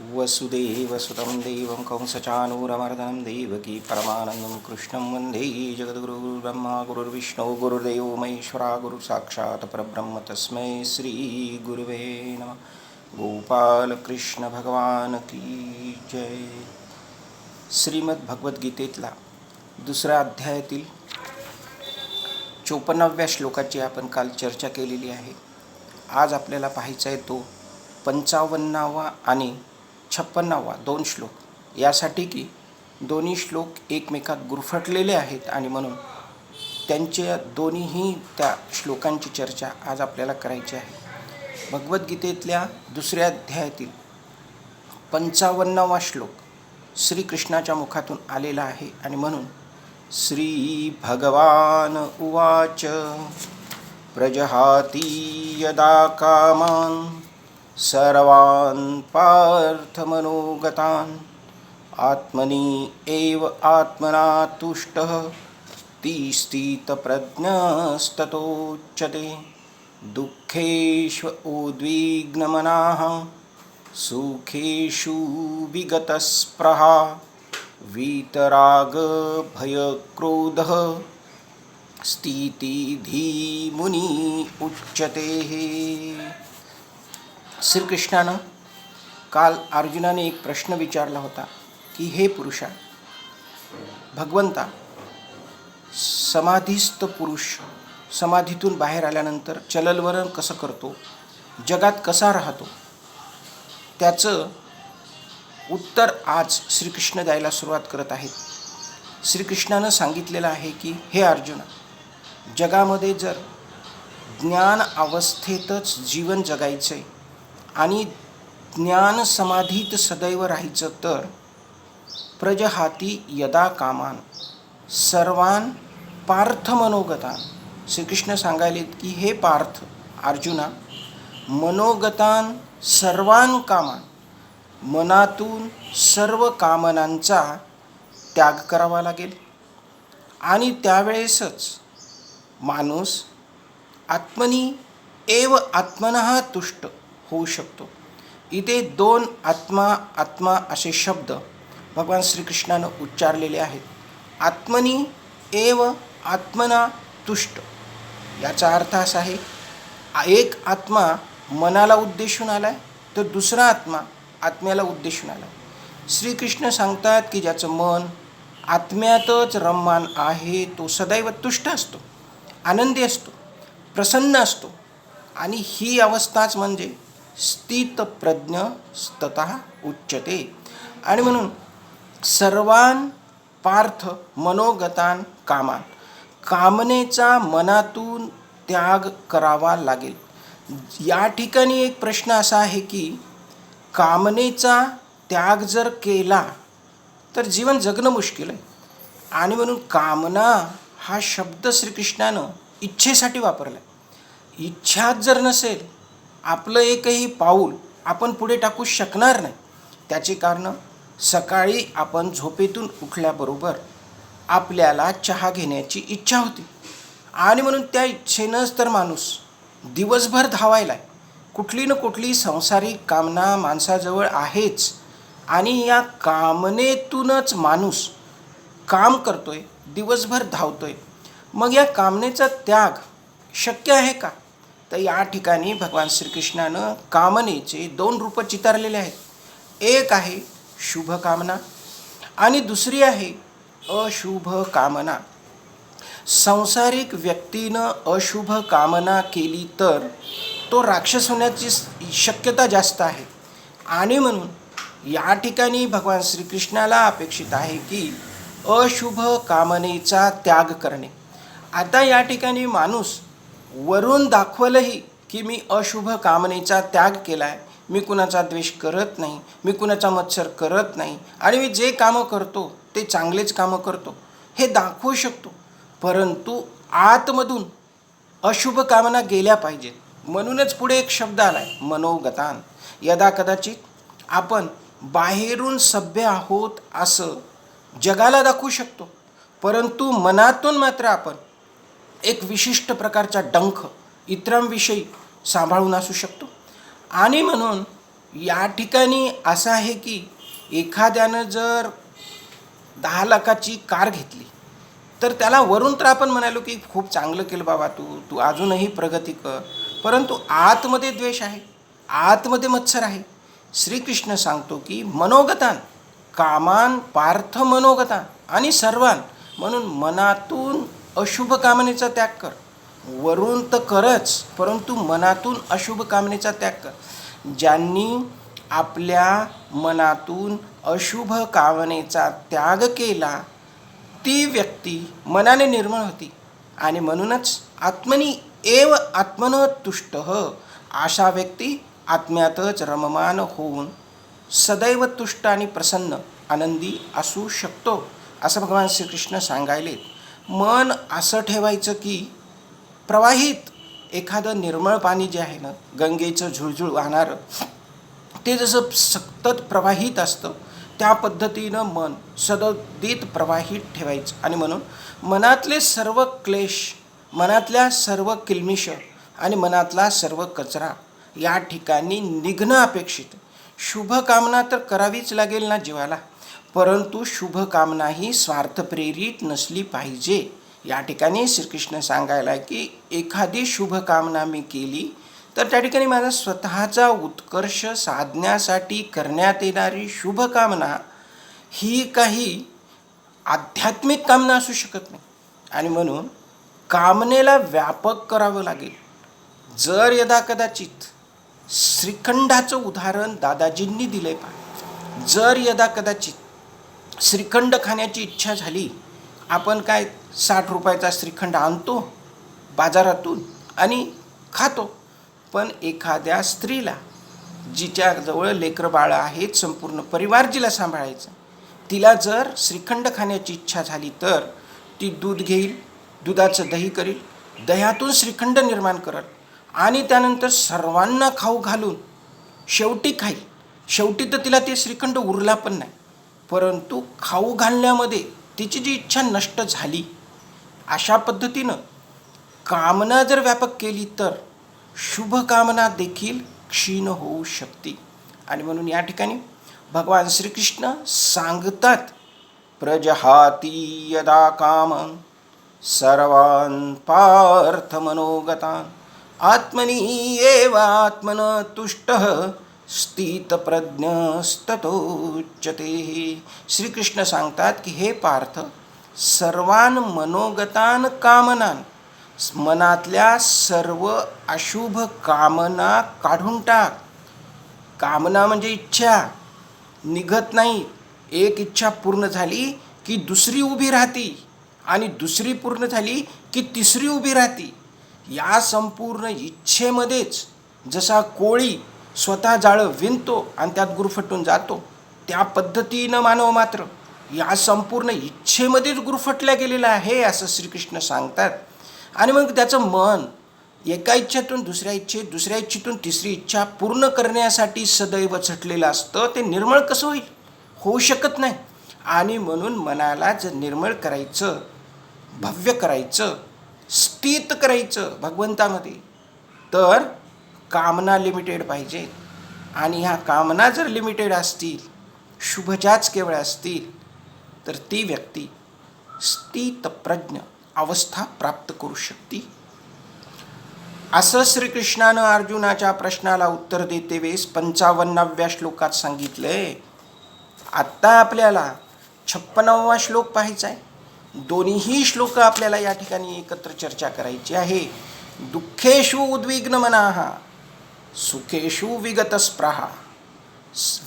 वसुदेवसुतं देवं कंसचानूरमर्दनं देवकी परमानन्दं कृष्णं वन्दे जगद्गुरुर्ब्रह्मा गुरुर्विष्णु गुरुर्देवो महेश्वरा गुरुसाक्षात् परब्रह्म तस्मै श्रीगुरुवे नमः. गोपालकृष्ण भगवान की जय. श्रीमद भगवद्गीतेतला दुसऱ्या अध्यायातील 54व्या श्लोकाची आपण काल चर्चा केलेली आहे. आज आपल्याला पाहायचा आहे तो 55वा आणि 56वा 2 श्लोक. यासाठी की दोन्ही श्लोक एकमेकात गुरफटलेले आहेत आणि म्हणून त्यांच्या दोन्हीही त्या श्लोकांची चर्चा आज आपल्याला करायची आहे. भगवद्गीतेतल्या दुसऱ्या अध्यायातील 55वा श्लोक श्रीकृष्णाच्या मुखातून आलेला आहे आणि म्हणून श्री भगवान उवाच प्रजहाति यदा कामान् सर्वान् पार्थमनोगतान् आत्मनि एव आत्मना तुष्टः स्थितप्रज्ञस्ततोच्यते. दुःखेषु उद्विग्नमनाः सुखेषु विगतस्पृहा वीतरागभयक्रोधः स्थितिधीमुनी उच्यते. श्रीकृष्णानं काल अर्जुनाने एक प्रश्न विचारला होता की हे पुरुषा, भगवंता, समाधीस्थ पुरुष समाधीतून बाहेर आल्यानंतर चलनवलन कसं करतो, जगात कसा राहतो, त्याचं उत्तर आज श्रीकृष्ण द्यायला सुरुवात करत आहेत. श्रीकृष्णानं सांगितलेलं आहे की हे अर्जुना, जगामध्ये जर ज्ञान अवस्थेतच जीवन जगायचं आहे आणि ज्ञान समाधीत सदैव राहायचं तर प्रजहाती यदा कामान सर्वान पार्थ मनोगतान. श्रीकृष्ण सांगायलेत की हे पार्थ अर्जुना, मनोगतान सर्वान कामान, मनातून सर्व कामनांचा त्याग करावा लागेल आणि त्यावेळेसच माणूस आत्मनी एव आत्मनः तुष्ट होऊ शकतो. इथे 2 आत्मा असे शब्द भगवान श्रीकृष्णानं उच्चारलेले आहेत. आत्मनी एव आत्मना तुष्ट याचा अर्थ असा आहे, एक आत्मा मनाला उद्देशून आलाय तर दुसरा आत्मा आत्म्याला उद्देशून आला. श्रीकृष्ण सांगतात की ज्याचं मन आत्म्यातच रममान आहे तो सदैव तुष्ट असतो, आनंदी असतो, प्रसन्न असतो आणि ही अवस्थाच म्हणजे स्थितप्रज्ञ ततः उच्यते. आणि म्हणून सर्वान पार्थ मनोगतान कामान, कामनेचा मनातून त्याग करावा लागेल. या ठिकाणी एक प्रश्न असा आहे की कामनेचा त्याग जर केला तर जीवन जगणं मुश्किल आहे आणि म्हणून कामना हा शब्द श्रीकृष्णानं इच्छेसाठी वापरला. इच्छाच जर नसेल आपलं एकही पाऊल आपण पुढे टाकू शकणार नाही. त्याचे कारण सकाळी आपण झोपेतून उठल्याबरोबर आपल्याला चहा घेण्याची इच्छा होती आणि म्हणून त्या इच्छेनंच तर माणूस दिवसभर धावायला आहे. कुठली न कुठली सांसारिक कामना माणसाजवळ आहेच आणि या कामनेतूनच माणूस काम करतोय, दिवसभर धावतोय. मग या कामनेचा त्याग शक्य आहे का? तर या ठिकाणी भगवान श्रीकृष्णानं कामनेचे 2 रूपं चितारलेले आहेत. एक आहे शुभ कामना आणि दुसरी आहे अशुभ कामना. सांसारिक व्यक्तीनं अशुभ कामना केली तर तो राक्षस होण्याची शक्यता जास्त आहे आणि म्हणून या ठिकाणी भगवान श्रीकृष्णाला अपेक्षित आहे की अशुभ कामनेचा त्याग करणे. आता या ठिकाणी माणूस वरून दाखवलंही की मी अशुभ कामनेचा त्याग केला आहे, मी कुणाचा द्वेष करत नाही, मी कुणाचा मत्सर करत नाही आणि मी जे कामं करतो ते चांगलेच कामं करतो हे दाखवू शकतो. परंतु आतमधून अशुभ कामना गेल्या पाहिजेत. म्हणूनच पुढे एक शब्द आला आहे मनोगतान. यदा कदाचित आपण बाहेरून सभ्य आहोत असं जगाला दाखवू शकतो परंतु मनातून मात्र आपण एक विशिष्ट प्रकारचा डंख इतरांविषयी सांभाळून असू शकतो. आणि म्हणून या ठिकाणी असं आहे की एखाद्यानं जर 10 लाखाची कार घेतली तर त्याला वरून तर आपण म्हणालो की खूप चांगलं केलं बाबा, तू तू अजूनही प्रगती कर, परंतु आतमध्ये द्वेष आहे, आतमध्ये मत्सर आहे. श्रीकृष्ण सांगतो की मनोगतान कामान पार्थ मनोगतान आणि सर्वान, म्हणून मनातून अशुभ कामनेचा त्याग कर. वरून तर करच, परंतु मनातून अशुभ कामनेचा त्याग कर. ज्यांनी आपल्या मनातून अशुभ कामनेचा त्याग केला ती व्यक्ती मनाने निर्मळ होती. आणि म्हणूनच आत्मनी एव आत्मन तुष्ट, अशा व्यक्ती आत्म्यातच रममान होऊन सदैव तुष्ट आणि प्रसन्न आनंदी असू शकतो, असं भगवान श्रीकृष्ण सांगायले. मन असं ठेवायचं की प्रवाहित एखादं निर्मळ पाणी जे आहे ना, गंगेचं झुळझुळ वाहणारं, ते जसं सतत प्रवाहित असतं त्या पद्धतीनं मन सदोदित प्रवाहित ठेवायचं. आणि म्हणून मनातले सर्व क्लेश, मनातल्या सर्व किलमिष आणि मनातला सर्व कचरा या ठिकाणी निघणं अपेक्षित. शुभकामना तर करावीच लागेल ना जीवाला, परंतु शुभकामना ही स्वार्थप्रेरित नसली पाहिजे. या ठिकाणी श्रीकृष्ण सांगायला की एखादी शुभकामना मी केली तर त्या ठिकाणी माझा स्वतःचा उत्कर्ष साधण्यासाठी करण्यात येणारी शुभकामना ही काही आध्यात्मिक कामना असू शकत नाही. आणि म्हणून कामनेला व्यापक करावं लागेल. जर यदा कदाचित श्रीखंडाचं उदाहरण दादाजींनी दिले पाहिजे. जर यदा कदाचित श्रीखंड खाण्याची इच्छा झाली, आपण काय 60 रुपयाचा श्रीखंड आणतो बाजारातून आणि खातो. पण एखाद्या स्त्रीला जिच्याजवळ लेकरं बाळं आहेत, संपूर्ण परिवार जिला सांभाळायचं, तिला जर श्रीखंड खाण्याची इच्छा झाली तर ती दूध घेईल, दुधाचं दही करील, दह्यातून श्रीखंड निर्माण करल आणि त्यानंतर सर्वांना खाऊ घालून शेवटी खाईल. शेवटी तर तिला ते श्रीखंड उरला पण नाही, परंतु खाऊ घालण्यामध्ये तिची जी इच्छा नष्ट झाली. अशा पद्धतीनं कामना जर व्यापक केली तर शुभकामना देखील क्षीण होऊ शकते. आणि म्हणून या ठिकाणी भगवान श्रीकृष्ण सांगतात, प्रजहाती यदा कामं सर्वान् पार्थ मनोगतान् आत्मनि एव आत्मन तुष्टः स्थितप्रज्ञस्ततोच्यते. श्रीकृष्ण सांगतात की हे पार्थ, सर्वान मनोगतान कामनान, मनातल्या सर्व अशुभ कामना काढून टाक. कामना म्हणजे इच्छा निघत नाही. एक इच्छा पूर्ण झाली की दुसरी उभी राहती आणि दुसरी पूर्ण झाली की तिसरी उभी राहती. या संपूर्ण इच्छेमध्येच जसा कोळी स्वतः जाळं विणतो आणि त्यात गुरफटून जातो, त्या पद्धतीनं मानव मात्र या संपूर्ण इच्छेमध्येच गुरफटल्या गेलेला आहे, असं श्रीकृष्ण सांगतात. आणि मग त्याचं मन एका इच्छेतून दुसऱ्या इच्छेत, दुसऱ्या इच्छेतून तिसरी इच्छा पूर्ण करण्यासाठी सदैव झटलेलं असतं. ते निर्मळ कसं होईल? होऊ शकत नाही. आणि म्हणून मनाला जर निर्मळ करायचं, भव्य करायचं, स्थित करायचं भगवंतामध्ये, तर कामना लिमिटेड पाहिजे. आणि ह्या कामना जर लिमिटेड असतील, शुभजाच केवळ असतील, तर ती व्यक्ती स्थितप्रज्ञ अवस्था प्राप्त करू शकते. असं श्रीकृष्णानं अर्जुनाच्या प्रश्नाला उत्तर देते वेळेस 55व्या श्लोकात सांगितलंय. आत्ता आपल्याला 56वा श्लोक पाहायचा आहे. दोन्हीही श्लोक आपल्याला या ठिकाणी एकत्र चर्चा करायची आहे. दुःखेषु उद्विग्न मनाः सुखेषु विगत स्पृहा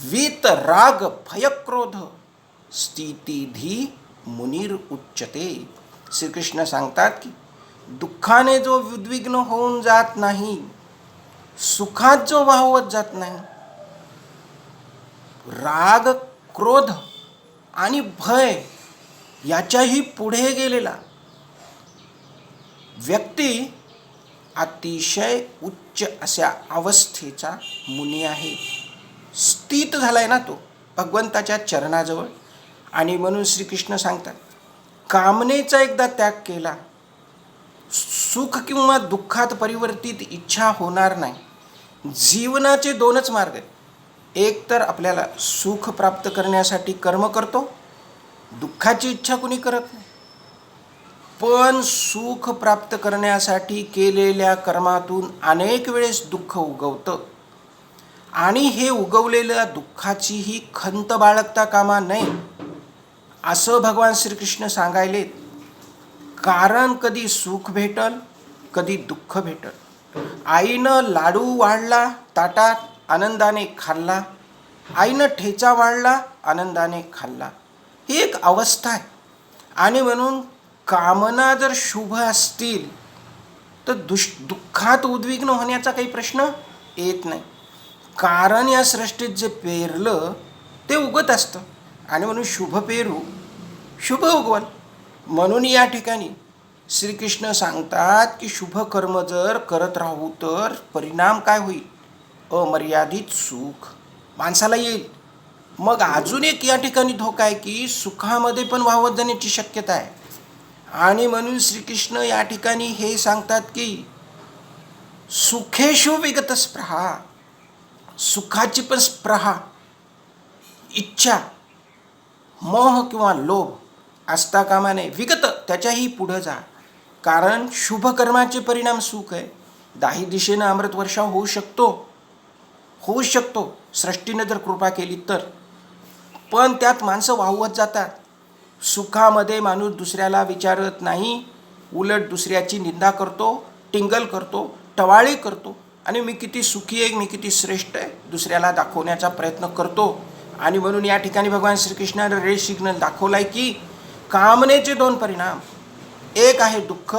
वीत राग भयक्रोध स्थितिधी मुनीर उच्चते. श्रीकृष्ण सांगतात की दुःखाने जो उद्विग्न होऊन जात नाही, सुखात जो वाहवत जात नाही, राग क्रोध आणि भय याच्याही पुढे गेलेला व्यक्ती अतिशय उच्च अशा अवस्थेचा मुनी आहे. स्थित झालाय ना तो भगवंताच्या चरणाजवळ. आणि म्हणून श्रीकृष्ण सांगतात, कामनेचा एकदा त्याग केला, सुख किंवा दुःखात परिवर्तित इच्छा होणार नाही. जीवनाचे दोनच मार्ग आहेत. एक तर आपल्याला सुख प्राप्त करण्यासाठी कर्म करतो, दुःखाची इच्छा कुणी करत नाही. पण सुख प्राप्त करण्यासाठी केलेल्या कर्मातून अनेक वेळेस दुःख उगवतं आणि हे उगवलेल्या दुःखाचीही खंत बाळगता कामा नये असं भगवान श्रीकृष्ण सांगायलेत. कारण कधी सुख भेटल, कधी दुःख भेटल. आईनं लाडू वाढला ताटात, आनंदाने खाल्ला. आईनं ठेचा वाढला, आनंदाने खाल्ला. ही एक अवस्था आहे. आणि म्हणून कामना जर शुभ असतील तर दुःखात उद्विग्न होण्याचा काही प्रश्न येत नाही. कारण या सृष्टीत जे पेरलं ते उगत असतं आणि म्हणून शुभ पेरू शुभ उगवल. म्हणून या ठिकाणी श्रीकृष्ण सांगतात की शुभ कर्म जर करत राहू तर परिणाम काय होईल? अमर्यादित सुख माणसाला येईल. मग अजून एक या ठिकाणी धोका आहे की सुखामध्ये पण वाहवत जाण्याची शक्यता आहे. आणि म्हणून श्रीकृष्ण या ठिकाणी हे सांगतात की सुखेषु विगत स्पृहा, सुखाची पण स्पृहा, इच्छा, मोह किंवा लोभ असता कामा नये. विगत त्याच्याही पुढं जा. कारण शुभ कर्माचे परिणाम सुख आहे. दाही दिशेनं अमृतवर्षाव होऊ शकतो सृष्टीने जर कृपा केली तर. पण त्यात माणसं वाहवत जातात. सुखामध्ये माणूस दुसऱ्याला विचारत नाही, उलट दुसऱ्याची निंदा करतो, टिंगल करतो, टवाळी करतो आणि मी किती सुखी आहे, मी किती श्रेष्ठ आहे दुसऱ्याला दाखवण्याचा प्रयत्न करतो. आणि म्हणून या ठिकाणी भगवान श्रीकृष्णाने रेड सिग्नल दाखवलाय की कामनेचे दोन परिणाम, एक आहे दुःख,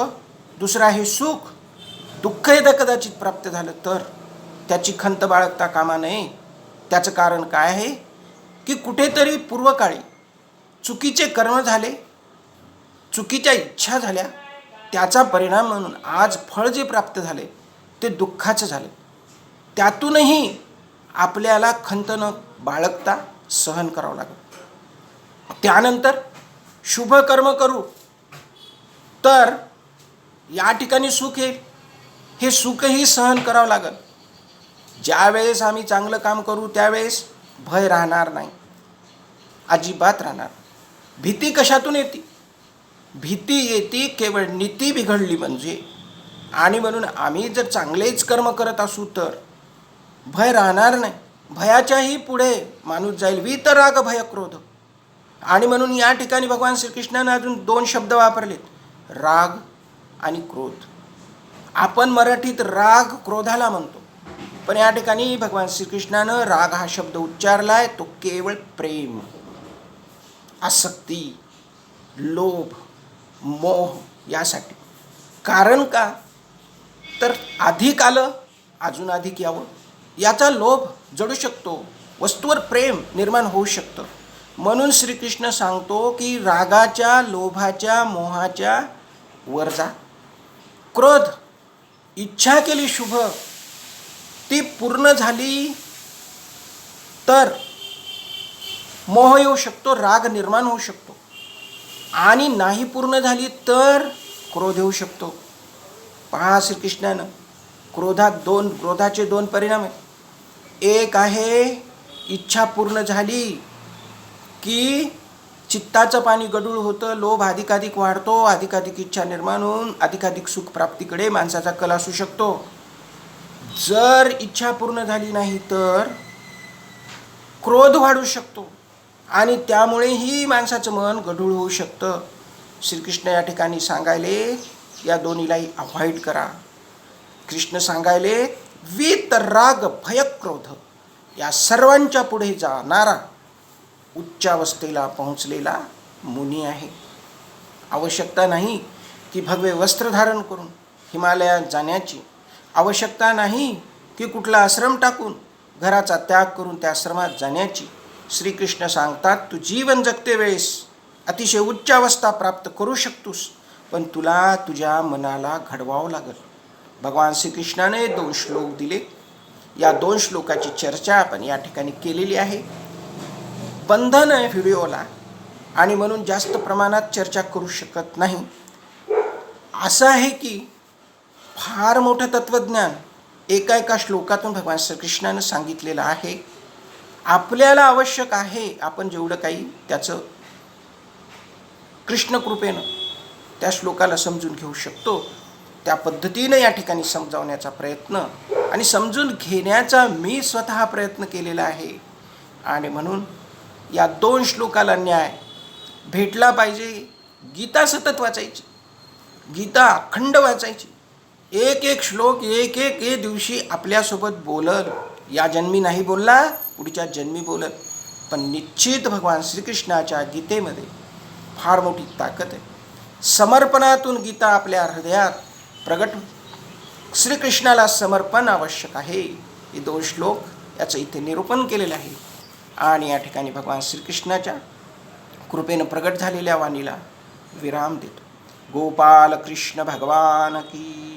दुसरं आहे सुख. दुःख एकदा कदाचित प्राप्त झालं तर त्याची खंत बाळगता कामा नये. त्याचं कारण काय आहे की कुठेतरी पूर्वकाळी चुकीचे कर्म झाले, चुकीच्या इच्छा झाल्या, त्याचा परिणाम म्हणून आज फळ जे प्राप्त झाले ते दुःखाचं झालं. त्यातूनही आपल्याला खंत न बाळगता सहन करावं लागेल. त्यानंतर शुभ कर्म करू तर या ठिकाणी सुख येईल. हे सुखही सहन करावं लागेल. ज्यावेळेस आम्ही चांगलं काम करू त्यावेळेस भय राहणार नाही, अजिबात राहणार. भीती कशातून येते? भीती येते केवळ नीती बिघडली म्हणजे. आणि म्हणून आम्ही जर चांगलेच कर्म करत असू तर भय राहणार नाही. भयाच्याही पुढे माणूस जाईल. वीतराग भय क्रोध. आणि म्हणून या ठिकाणी भगवान श्रीकृष्णाने अजून दोन शब्द वापरलेत, राग आणि क्रोध. आपण मराठीत राग क्रोधाला म्हणतो, पण या ठिकाणी भगवान श्रीकृष्णानं राग हा शब्द उच्चारलाय. तो केवळ प्रेम, आसक्ती, लोभ, मोह यासाठी. कारण का तर अधिक आलं अजून अधिक यावं याचा लोभ जडू शकतो. वस्तूवर प्रेम निर्माण होऊ शकतं. म्हणून श्रीकृष्ण सांगतो की रागाच्या, लोभाच्या, मोहाच्या वर जा. क्रोध, इच्छा केली शुभ, ती पूर्ण झाली तर मोह येऊ शकतो, राग निर्माण होऊ शकतो. आणि नाही पूर्ण झाली तर क्रोध येऊ शकतो. पहा श्रीकृष्णानं क्रोधाचे दोन परिणाम आहेत. एक आहे इच्छा पूर्ण झाली की चित्ताचं पाणी गढूळ होतं, लोभ अधिकाधिक वाढतो, अधिकाधिक इच्छा निर्माण होऊन अधिकाधिक सुखप्राप्तीकडे माणसाचा कल असू शकतो. जर इच्छा पूर्ण झाली नाही तर क्रोध वाढू शकतो आणि त्यामुळेही माणसाचं मन गढूळ होऊ शकतं. श्रीकृष्ण या ठिकाणी सांगायले या दोन्हीलाही अवॉइड करा. कृष्ण सांगायले वीतराग भयक्रोध या सर्वांच्या पुढे जाणारा उच्चावस्थेला पोहोचलेला मुनी आहे. आवश्यकता नाही की भगवे वस्त्र धारण करून हिमालयात जाण्याची, आवश्यकता नाही की कुठला आश्रम टाकून घराचा त्याग करून त्या आश्रमात जाण्याची. श्रीकृष्ण सांगतात तू जीवन जगते वेळेस अतिशय उच्च अवस्था प्राप्त करू शकतोस, पण तुला तुझ्या मनाला घडवावं लागेल. भगवान श्रीकृष्णाने 2 श्लोक दिले. या 2 श्लोकाची चर्चा आपण या ठिकाणी केलेली आहे. बंधन आहे व्हिडिओला आणि म्हणून जास्त प्रमाणात चर्चा करू शकत नाही. असं आहे की फार मोठं तत्त्वज्ञान एका श्लोकातून भगवान श्रीकृष्णानं सांगितलेलं आहे. आपल्याला आवश्यक आहे आपण जेवढं काही त्याचं कृष्णकृपेनं त्या श्लोकाला समजून घेऊ शकतो त्या पद्धतीनं या ठिकाणी समजावण्याचा प्रयत्न आणि समजून घेण्याचा मी स्वतः प्रयत्न केलेला आहे. आणि म्हणून या 2 श्लोकाला न्याय भेटला पाहिजे. गीता सतत वाचायची, गीता अखंड वाचायची. एक एक श्लोक एक दिवशी आपल्यासोबत बोलल. या जन्मी नाही बोलला, पुढच्या जन्मी बोलल. पण निश्चित भगवान श्रीकृष्णाच्या गीतेमध्ये फार मोठी ताकद आहे. समर्पणातून गीता आपल्या हृदयात प्रगट. श्रीकृष्णाला समर्पण आवश्यक आहे. हे 2 श्लोक याचं इथे निरूपण केलेलं आहे. आणि या ठिकाणी भगवान श्रीकृष्णाच्या कृपेनं प्रगट झालेल्या वाणीला विराम देतो. गोपाल कृष्ण भगवान की